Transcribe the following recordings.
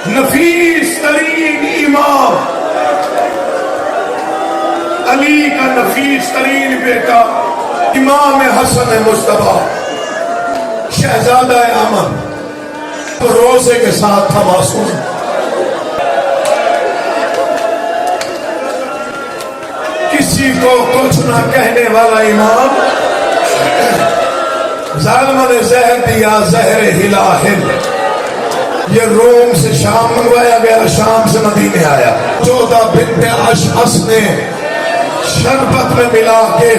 نفیس ترین امام علی کا نفیس ترین بیٹا امام حسن مصطفیٰ شہزادہ احمد تو روزے کے ساتھ تھا معصوم. کسی کو کچھ نہ کہنے والا امام ظالمہ نے زہر دیا زہر ہلاہل. یہ روم سے شام منگوایا گیا, شام سے مدینے آیا. 14 بنت اشعث نے شربت میں ملا کے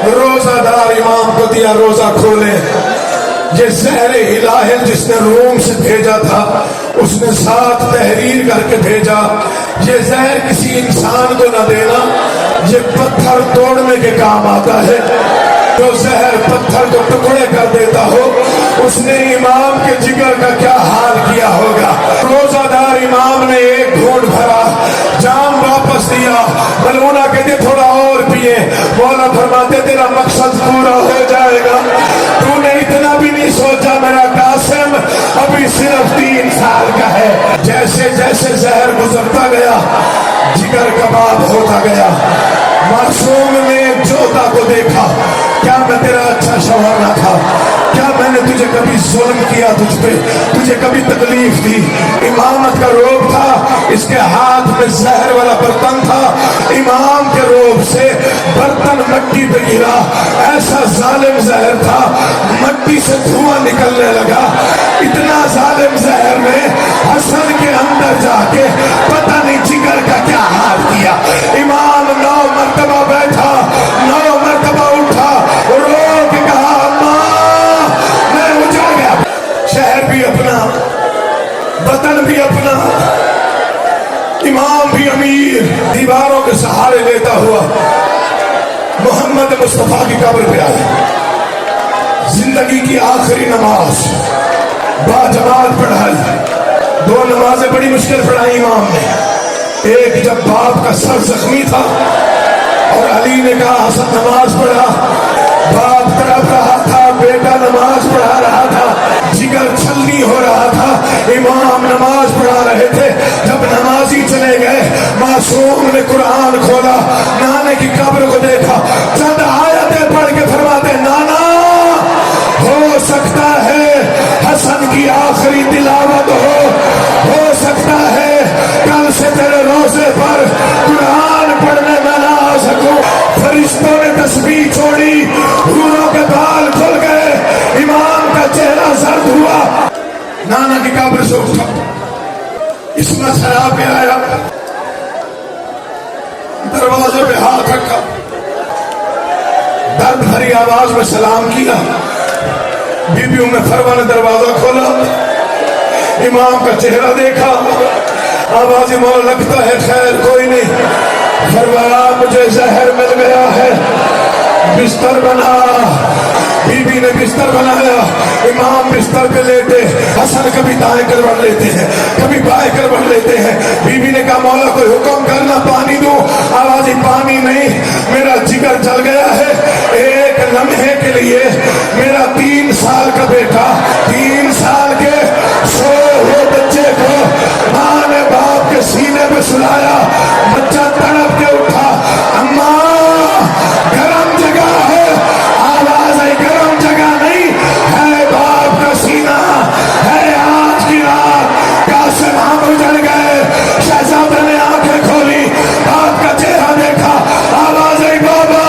روزہ دار امام کو دیا, روزہ کھولے. یہ زہر ہلاہل جس نے روم سے بھیجا تھا اس نے ساتھ تحریر کر کے بھیجا, یہ زہر کسی انسان کو نہ دینا, یہ پتھر توڑنے کے کام آتا ہے. جو زہر پتھر کو ٹکڑے کر دیتا ہو اس نے امام کے جگر کا کیا حال کیا ہوگا. روزہ دار امام نے ایک گھونٹ بھرا, جام واپس دیا. ملونہ کہتے تھوڑا اور پیے. مولا فرماتے تیرا مقصد پورا ہو جائے گا. تو نے اتنا بھی نہیں سوچا میرا قاسم ابھی صرف 3 سال کا ہے. جیسے جیسے زہر گزرتا گیا جگر کباب ہوتا گیا. معصوم نے جوتا کو دیکھا, کیا میں تیرا اچھا شوہر نہ تھا؟ کیا میں نے تجھے کبھی ظلم کیا تجھ پہ, تجھے کبھی تکلیف دی؟ امامت کا روب تھا, اس کے ہاتھ میں زہر والا برتن تھا. امام کے روب سے برتن مٹی پہ گرا, ایسا ظالم زہر تھا مٹی سے دھواں نکلنے لگا. اتنا ظالم زہر نے حسن کے اندر جا کے پتہ نہیں جگر کا کیا حال کیا. امام 9 مرتبہ بیٹھا, 9 مرتبہ اٹھا, رو کے کہا اماں میں اجڑ گیا. شہر بھی اپنا, وطن بھی اپنا, امام بھی امیر, دیواروں کے سہارے لیتا ہوا محمد مصطفیٰ کی قبر پہ آیا. زندگی کی آخری نماز با جماعت پڑھائی. 2 نمازیں بڑی مشکل پڑھائی امام نے. ایک جب باپ کا سر زخمی تھا اور علی نے کہا حسن نماز پڑھا, باپ تڑپ رہا تھا, بیٹا نماز پڑھا رہا تھا, جگر چھلنی ہو رہا تھا, امام نماز پڑھا رہے تھے. جب نمازی چلے گئے معصوم نے قرآن کھولا, نانے کی قبر کو دیکھا, چند آیتیں پڑھ کے فرماتے نانا ہو سکتا ہے حسن کی آخری تلاوت ہو سکتا ہے کل سے تیرے روزے پر قرآن پڑھنے میں نہ آ سکوں. فرشتوں نے تسبیح چھوڑی, حوروں کے بال کھل گئے, امام کا چہرہ زرد ہوا. نانا کی قبر سے اٹھا, اس میں سرا پہ آیا, دروازے پہ ہاتھ رکھا, درد بھری آواز میں سلام کیا. بی بی ام فروا نے دروازہ کھولا, امام کا چہرہ دیکھا, آواز مولا لگتا ہے خیر کوئی نہیں. فرمایا مجھے زہر مل گیا ہے, بستر بنا. بی بی نے بستر بنایا, امام بستر پہ لیٹے. حسن کبھی دائیں کروٹ لیتے ہیں, کبھی بائیں کروٹ لیتے ہیں. بی بی نے کہا مولا کوئی حکم کرنا, پانی دوں؟ آواز پانی نہیں, میرا جگر جل گیا ہے. ایک لمحے کے لیے میرا 3 سال کا بیٹا, 3 سال کے سوئے ہوئے بچے کو ماں نے باپ کے سینے پہ سلایا. بچہ تڑپ کے اٹھا, اماں گرم جگہ ہے. آواز ہے گرم جگہ نہیں ہے, باپ کا سینہ ہے. آج کی رات قاسم ہم اجڑ گئے. شہزادہ نے آنکھیں کھولی, باپ کا چہرہ دیکھا, آواز ہے بابا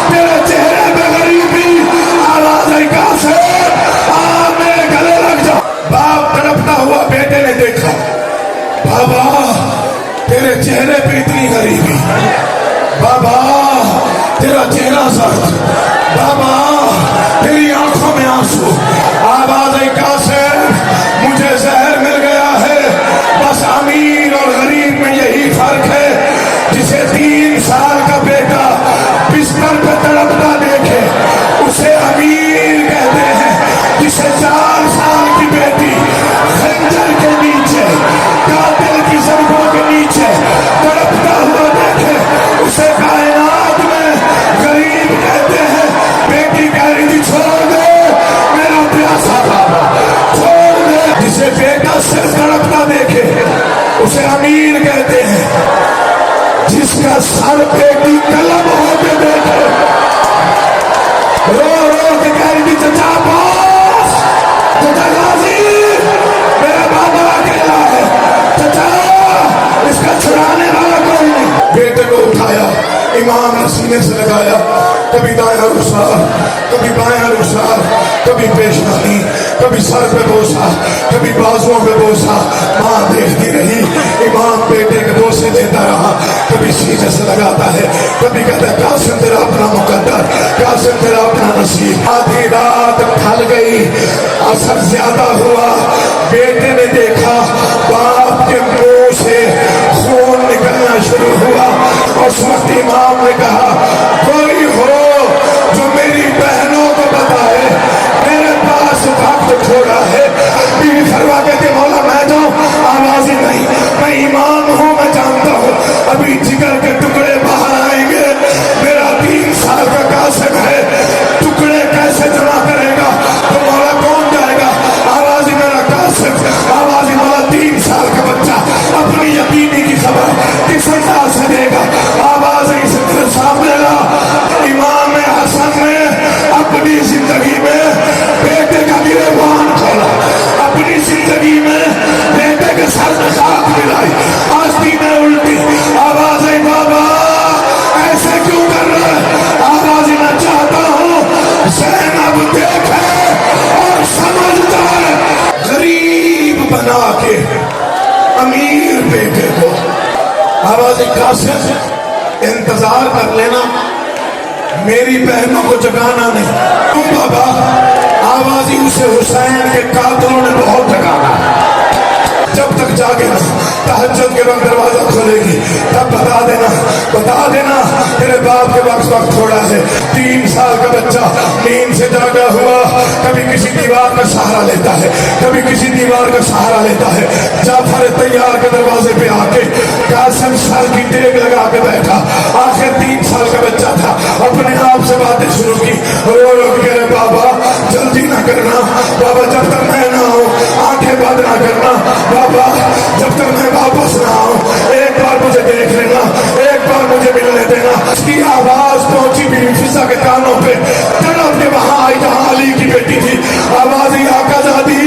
تیرے چہرے پہ غریبی. آواز ہے قاسم آ میرے گلے لگ جا. باپ تڑپتا ہوا بیٹے نے دیکھا, بابا تیرے چہرے پہ اتنی غریبی, بابا تیرا چہرہ زرد, بابا تیری آنکھوں میں آنسو. آواز ہے قاسم مجھے زہر مل گیا ہے. بس امیر اور غریب میں یہی فرق ہے, جسے 3 سال کا بیٹا بستر پہ تڑپتا دیکھے اسے امیر کہتے ہیں, جسے 4 سال کی بیٹی خنجر کے نیچے قاتل کی ضربوں کے نیچے تڑپتا ہوا دیکھے اسے کائنات میں غریب کہتے ہیں. بیٹی کہہ رہی تھی چھوڑ دے میرا پیاسا بابا, چھوڑ دے. جسے सर बेटी कलम होते देखे, रो रो के कह रही थी चचा बॉस, चचा गाजी, मेरा बाबा अकेला है, चचा इसका छुड़ाने वाला कोई नहीं। बेटे को उठाया, इमाम ने सीने से लगाया, कभी दायां रुखसार, कभी बायां रुखसार, कभी पेशवानी, कभी सर पे बोसा, कभी बाजुओं पे बोसा। माँ देखती रही, इमाम बेटे के बोसे देता रहा, कभी सीने से लगाता है, कभी कहता है कासिम तेरा अपना मुकद्दर, कासिम तेरा अपना नसीब। आधी रात ढल गई, असर ज्यादा हुआ, बेटे ने देखा बाप के मुंह से खून निकलना शुरू हुआ। उस वक्त इमाम ने कहा कोई हो जो मेरी बहनों को बताए, मेरे पास वक्त थोड़ा है। बीवी फरवा कहती मौला मैं जाऊं, आवाज ही नहीं, मैं इमाम हूं, मैं जानता हूं अभी जिगर के टुकड़े बाहर आएंगे। मेरा 3 साल का कासिम है, टुकड़े कैसे जमा करेगा, तो मौला कौन जाएगा? आवाज ही मेरा कासिम, आवाज ही मौला 3 साल का बच्चा अपनी यतीमी की खबर किस अंदाज से देगा? आवाज ही सामने ला। इमाम हसन ने अपनी जिंदगी में बेटे का गिरबान खोला, अपनी जिंदगी में बेटे के सर में साथ मिलाई, आस्ती में उल्टी। आवाज है बाबा ऐसे क्यों कर रहे? आवाज ही मैं चाहता हूँ ज़ैनब देखे और समझता है। गरीब बना के अमीर बेटे को, आवाज कासिम इंतजार कर लेना, मेरी बहनों को जगाना नहीं। तुम बाबा आवाजी उसे हुसैन के कातलों ने बहुत जगाना, जब तक जागे ना तहज्जुद के वक्त दरवाजा खोलेगी तब बता देना तेरे बाप के वक्त थोड़ा है। 3 साल का बच्चा नींद से जागा हुआ, कभी किसी दीवार का सहारा लेता है, कभी किसी दीवार का सहारा लेता है। जाफर तैयार के दरवाजे पे आके कासिम सर की टेक लगा के बैठा। आखिर 3 साल का बच्चा था, अपने आप से बातें शुरू की, रो रो के कह बाबा जल्दी ना करना, बाबा जब तक मैं ना हूं आंखें बंद ना करना, बाबा जब तक मैं वापस ना आऊं एक बार मुझे देख लेना, एक बार मुझे मिलने देना। उसकी आवाज पहुंची बीवी फिजा के कानों पे, तड़प के वहां आई जहां अली की बेटी थी। आवाज ही आकाजादी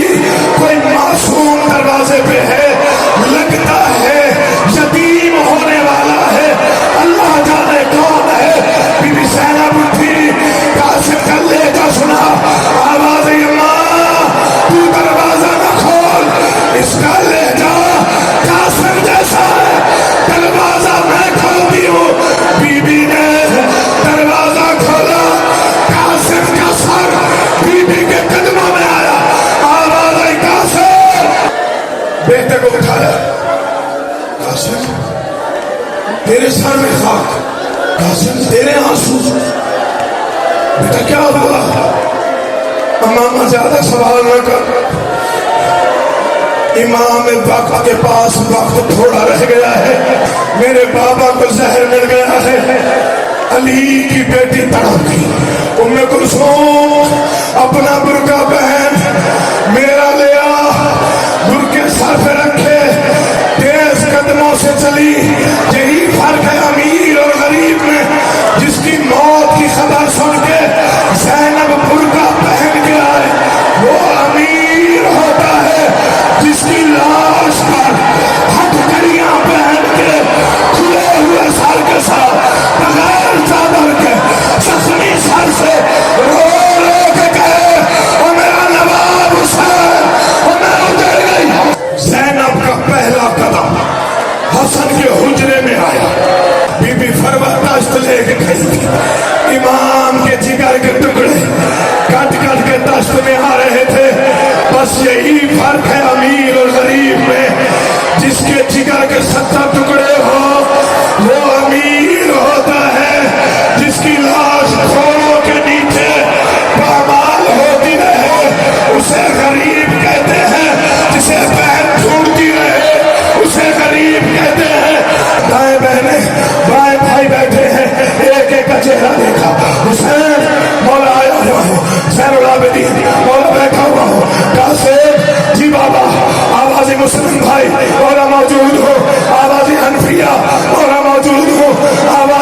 कोई मासूम दरवाजे पे है, लगता है यतीम होने वाला है, अल्लाह जाने कौन है। बीबी ज़ैनब उठी, कासिम का लेजा सुना, आवाज ही मां तू दरवाजा न खोल, इसका लेजा कासिम जैसा है, दरवाजा मैं खोलती हूँ। बीबी ने दरवाजा खोला, कासिम का सर बीबी के कदमों में आया। आवाज आई कासिम, बेटे को उठाया, कासिम तेरे सर में खाक, कासिम तेरे आंसू, बेटा क्या हुआ? मामा ज्यादा सवाल न कर, इमाम वक्त के पास वक्त थोड़ा रह गया है, मेरे बाबा को जहर मिल गया है। अली की बेटी तड़प गई, उम्मे कुलसूम अपना बुर्का पहन मेरा ले आ, बुर्के सर पे रखे, तेज कदमों से चली। यही फर्क है अमीर और गरीब में, जिसकी मौत की खबर सुन के ज़ैनब बुर्का पहन के आए वो अमीर होता है, जिसकी लाश पर हथकड़ियां पहन के खुले हुए सर के साथ बगैर चादर के जख्मी सर से रो रो के कहे ओ मेरा नवाब हुसैन, ओ मैं उतर गई। ज़ैनब का पहला कदम हसन के हुजरे में आया, बीबी फरवा तश्त लेके खड़ी थी, इमाम के जिगर के टुकड़े कट कट के तश्त में आ रहे थे। बस यही फर्क है अमीर और गरीब में, जिसके जिगर के 70 टुकड़े हो वो अमीर होता है, जिसकी लाश घोड़ों के नीचे पामाल होती रहे उसे गरीब कहते हैं, जिसे बहन ढूंढती रहे उसे गरीब कहते हैं। दाएं बहने बाएं भाई बैठे हैं, एक एक का चेहरा देखा, हुसैन मौला आया हुआ है, ज़ैनुल आबिदीन मौला बैठा हुआ हो, कासिम जी बाबा, आवाज़ मुस्लिम भाई मौला मौजूद हो, आवाज़ हनफिया मौला मौजूद हो, आवाज़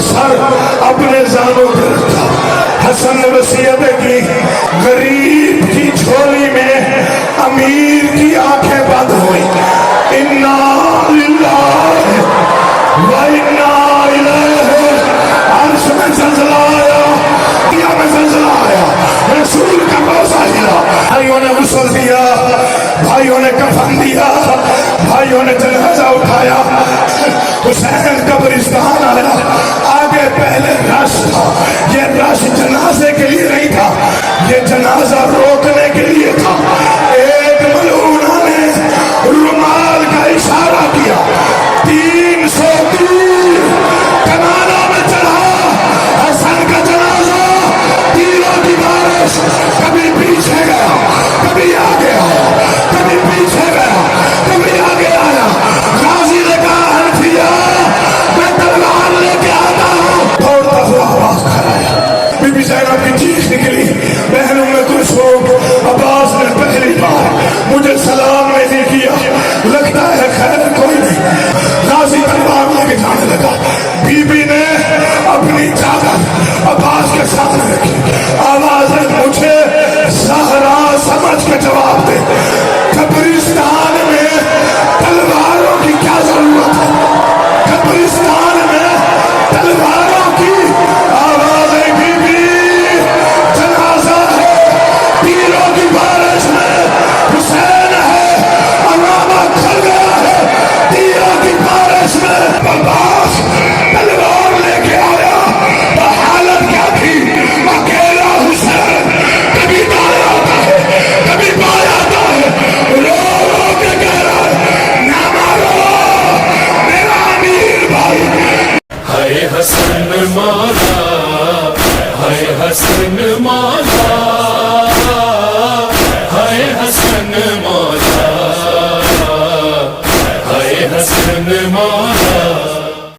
सर अपने जानों पे रखा। हसन ने वसीयत की, गरीब की झोली में अमीर की आंखें बंद हुई। इन्ना लिल्लाहि व इन्ना इलैहि। अर्श में ज़लज़ला आया, दुनिया में ज़लज़ला आया, रसूल का रोज़ा हिला। भाइयों ने गुस्ल दिया, भाइयों ने कफन दिया, भाइयों ने जनाजा उठाया। हुसैन कब्रिस्तान आया, आगे पहले रश था। ये रश जनाजे के लिए नहीं था, ये जनाजा रोक